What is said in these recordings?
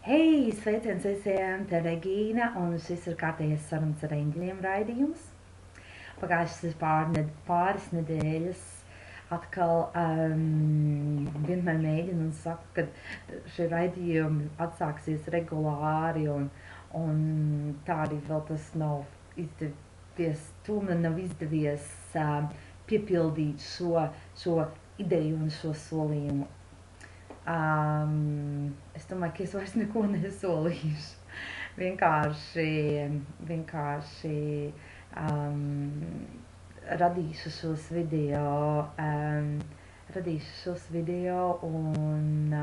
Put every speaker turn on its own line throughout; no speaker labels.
Hei, sveiciens visiem! Te Regīna, un šis ir kārtējais sarunas ar eņģeļiem raidījums. Pagājušas ir pāris nedēļas. Atkal vienmēr mēģinu un saku, ka šie raidījumi atsāksies regulāri, un tā arī vēl tas nav izdevies, tomēr nav izdevies piepildīt šo ideju un šo solījumu. Es domāju, ka es vairs neko nesolīšu. Vienkārši radīšu šos video un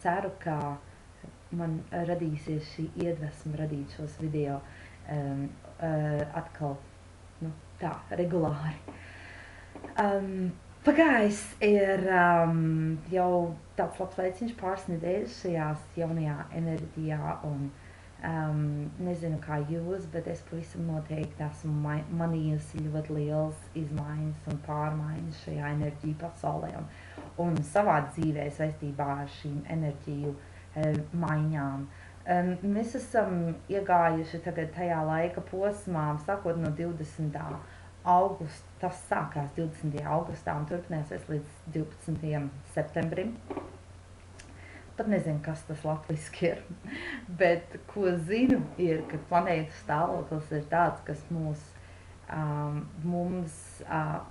ceru, ka man radīsies šī iedvesma radīt šos video atkal tā regulāri. Pagājis ir jau tāds labs laiciņš, pāris nedēļas šajās jaunajā enerģijā, un nezinu kā jūs, bet es pavisam noteikti esmu manījusi ļoti liels izmaiņas un pārmaiņas šajā enerģiju pasaulē un savā dzīvē saistībā ar šīm enerģiju maiņām. Mēs esam iegājuši tagad tajā laika posmā, sākot no 20. augusta, tas sākās 20. augustā un turpināsies līdz 12. septembrim. Pat nezinu, kas tas latviski ir, bet ko zinu ir, ka planētas stāvoklis ir tāds, kas mums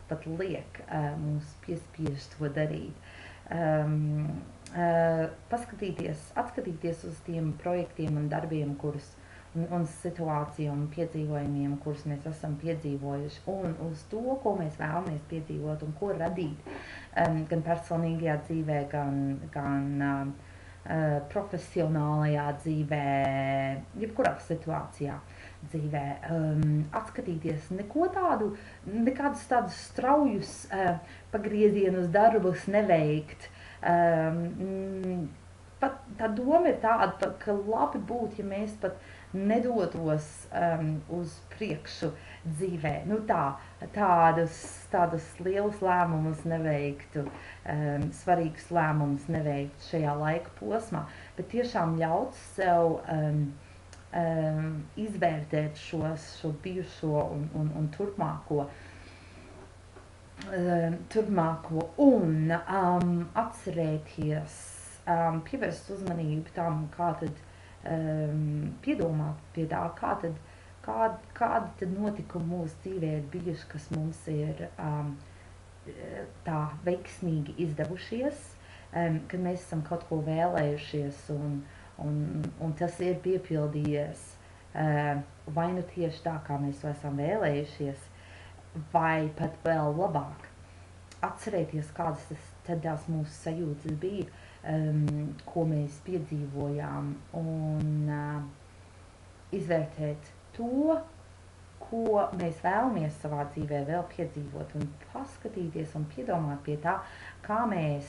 pat liek, mums piespiež to darīt. Atskatīties uz tiem projektiem un darbiem, un situāciju un piedzīvojumiem, kurus mēs esam piedzīvojuši, un uz to, ko mēs vēlamies piedzīvot un ko radīt, gan personīgajā dzīvē, gan profesionālajā dzīvē, jebkurā situācijā dzīvē. Atskatīties nekādus tādus straujus pagriezienus darbus neveikt. Pat tā doma ir tāda, ka labi būtu, ja mēs pat nedotos uz priekšu dzīvē. Tādus lielus lēmumus neveiktu, svarīgus lēmumus neveiktu šajā laika posmā, bet tiešām ļaut sev izvērtēt šo bijušo un turpmāko un atcerēties, pievērst uzmanību tam, kā tad piedomāt pie tā, kādi tad notikumi mūsu dzīvē ir bijuši, kas mums ir tā veiksmīgi izdevušies, kad mēs esam kaut ko vēlējušies un tas ir piepildījies, vai nu tieši tā, kā mēs to esam vēlējušies, vai pat vēl labāk. Atcerēties, kādas tās mūsu sajūtas bija, ko mēs piedzīvojām, un izvērtēt to, ko mēs vēlamies savā dzīvē vēl piedzīvot, un paskatīties un piedomāt pie tā, kā mēs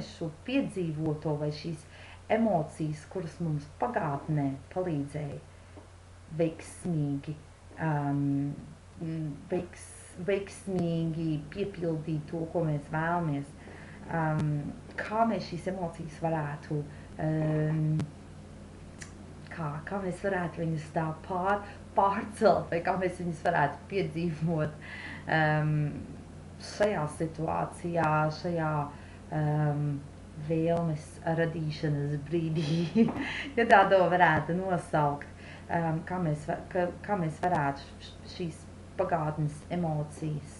šo piedzīvoto vai šīs emocijas, kuras mums pagātnē palīdzēja veiksmīgi piepildīt to, ko mēs vēlamies, kā mēs šīs emocijas varētu, kā mēs varētu viņas tā pārcelt, vai kā mēs viņas varētu piedzīvot šajā situācijā, šajā vēlmes radīšanas brīdī, ja tā to varētu nosaukt. Kā mēs varētu šīs pagātnes emocijas,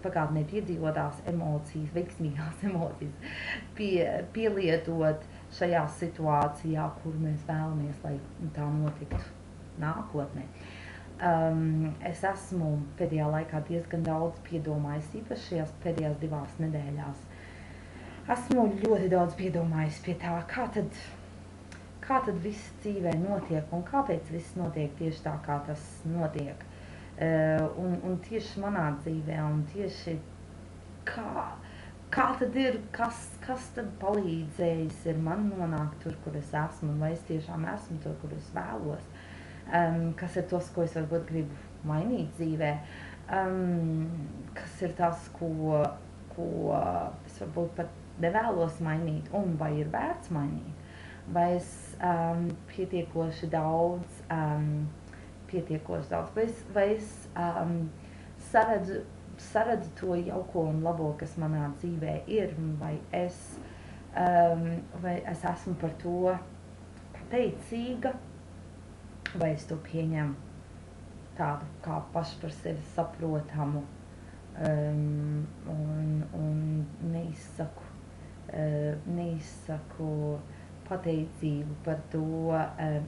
pagātnē piedzīvotās emocijas, veiksmīgās emocijas pielietot šajā situācijā, kur mēs vēlamies, lai tā notiktu nākotnē. Es esmu pēdējā laikā diezgan daudz piedomājis, īpaši šajās pēdējās 2 nedēļās. Esmu ļoti daudz piedomājis pie tā, kā tad viss dzīvē notiek un kāpēc viss notiek tieši tā, kā tas notiek. Un tieši manā dzīvē, un tieši kā tad ir, kas tad palīdzējis ir man nonākt tur, kur es esmu, un vai es tiešām esmu tur, kur es vēlos. Kas ir tas, ko es varbūt gribu mainīt dzīvē, kas ir tas, ko ko es varbūt pat nevēlos mainīt, un vai ir vērts mainīt, vai es pietiekoši daudz, vai es saredzu to jauko un labo, kas manā dzīvē ir, vai es esmu par to pateicīga, vai es to pieņemu tādu kā pašu par sevi saprotamu, un neizsaku pateicību par to,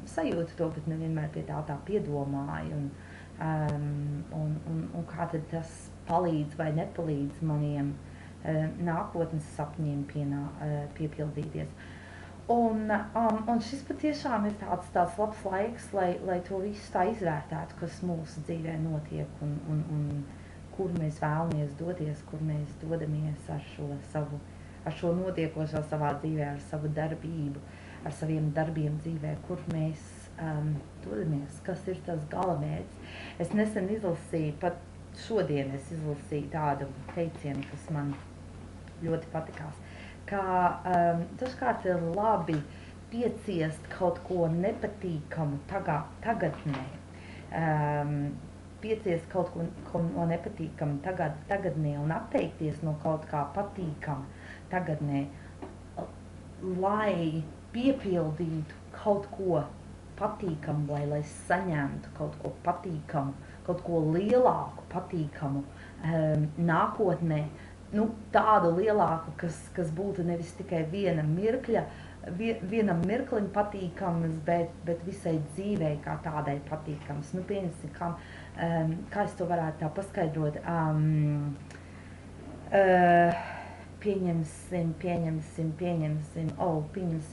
sajūtu to, bet nevienmēr pie tā piedomāju, un kā tad tas palīdz vai nepalīdz maniem nākotnes sapņiem piepildīties. Un šis patiešām ir tāds labs laiks, lai to visu tā izvērtētu, kas mūsu dzīvē notiek un kur mēs vēlamies doties, kur mēs dodamies ar šo notiekošo savā dzīvē, ar savu darbību, ar saviem darbiem dzīvē, kur mēs dodamies, kas ir tas galamērķis. Es nesen izlasīju, pat šodien es izlasīju tādu teicienu, kas man ļoti patikās, ka dažkārt ir labi pieciest kaut ko nepatīkamu tagadnē. Pieciest kaut ko nepatīkamu tagadnē un atteikties no kaut kā patīkama tagadnē, lai piepildītu kaut ko patīkamu, lai saņemtu kaut ko patīkamu, kaut ko lielāku patīkamu nākotnē, tādu lielāku, kas būtu nevis tikai vienam mirklim patīkams, bet visai dzīvei kā tādai patīkams. Pieņemsim, kā es to varētu tā paskaidrot. Pieņemsim,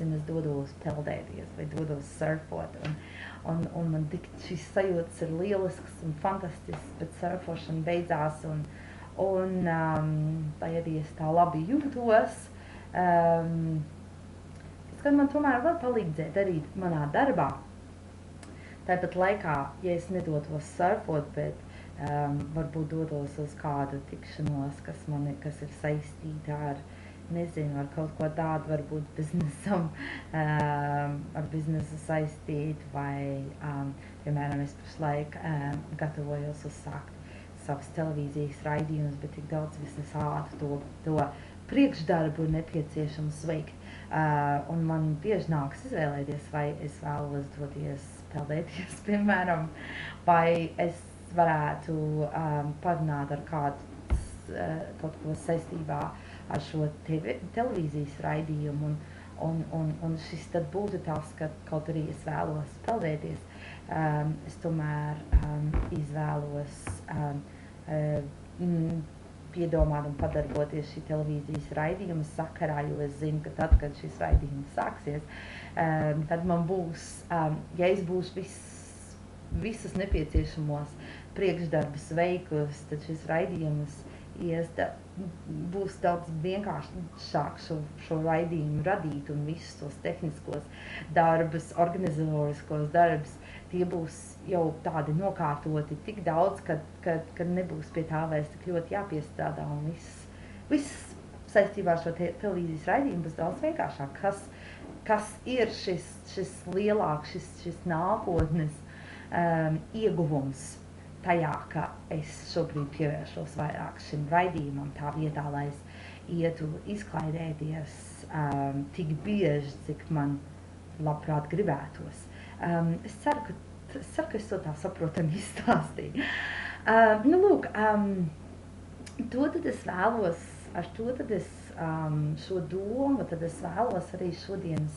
es dodos peldēties vai dodos surfot, un man tik šis sajūtas ir lielisks un fantastisks, bet surfošana beidzās, un lai arī es tā labi jūtos, kad man tomēr var palīdzēt arī manā darbā. Tāpat laikā, ja es nedotos surfot, bet varbūt dodos uz kādu tikšanos, kas ir saistīta ar, nezinu, ar kaut ko tādu, varbūt ar biznesu saistīt, vai, piemēram, es pašlaik gatavojos uzsākt savas televīzijas raidījumus, bet tik daudz visādi to priekšdarbu ir nepieciešams veikt. Un man bieži nāks izvēlēties, vai es vēlos doties peldēties, piemēram, vai es varētu parunāt ar kaut ko saistībā ar šo televīzijas raidījumu, un šis tad būtu tas, ka kaut arī es vēlos peldēties, es tomēr izvēlos piedomāt un padarboties šī televīzijas raidījuma sakarā, jo es zinu, ka tad, kad šis raidījums sāksies, tad man būs, ja es būšu visus nepieciešamos priekšdarbus veikusi, tad šis raidījums būs daudz vienkāršāk šo raidījumu radīt, un visus tos tehniskos darbus, organizatoriskos darbus, tie būs jau tādi nokārtoti tik daudz, kad nebūs pie tā vairs tik ļoti jāpiestrādā, un viss saistībā ar šo televīzijas raidījumu būs daudz vienkāršāk. Kas ir šis lielāks, šis nākotnes ieguvums tajā, ka es šobrīd pievēršos vairāk šim raidījumam tā vietā, lai es ietu izklaidēties tik bieži, cik man labprāt gribētos. Es ceru, ka es to tā saprotami izstāstīju. Lūk, to tad es vēlos, ar to tad es šo domu, tad es vēlos arī šodienas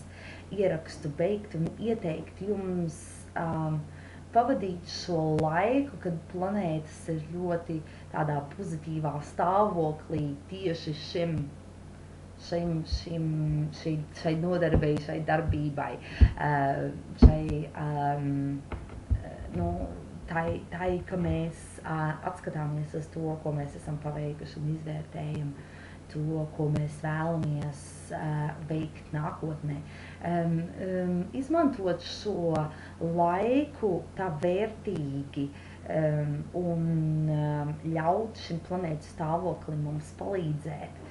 ierakstu beigt un ieteikt jums pavadīt šo laiku, kad planētas ir ļoti tādā pozitīvā stāvoklī tieši šai nodarbei, šai darbībai, ka mēs atskatāmies uz to, ko mēs esam paveikuši un izvērtējam to, ko mēs vēlamies veikt nākotnē. Izmantot šo laiku tā vērtīgi un ļaut šim planētas stāvoklim mums palīdzēt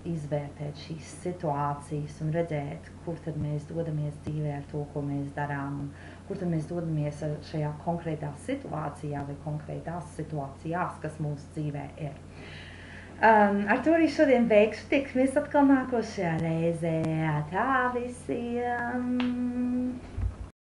izvērtēt šīs situācijas un redzēt, kur tad mēs dodamies dzīvē ar to, ko mēs darām, un kur tad mēs dodamies šajā konkrētā situācijā vai konkrētās situācijās, kas mūsu dzīvē ir. Ar to arī šodien beigšu, tiksimies atkal nākošajā reizē. Tā visiem!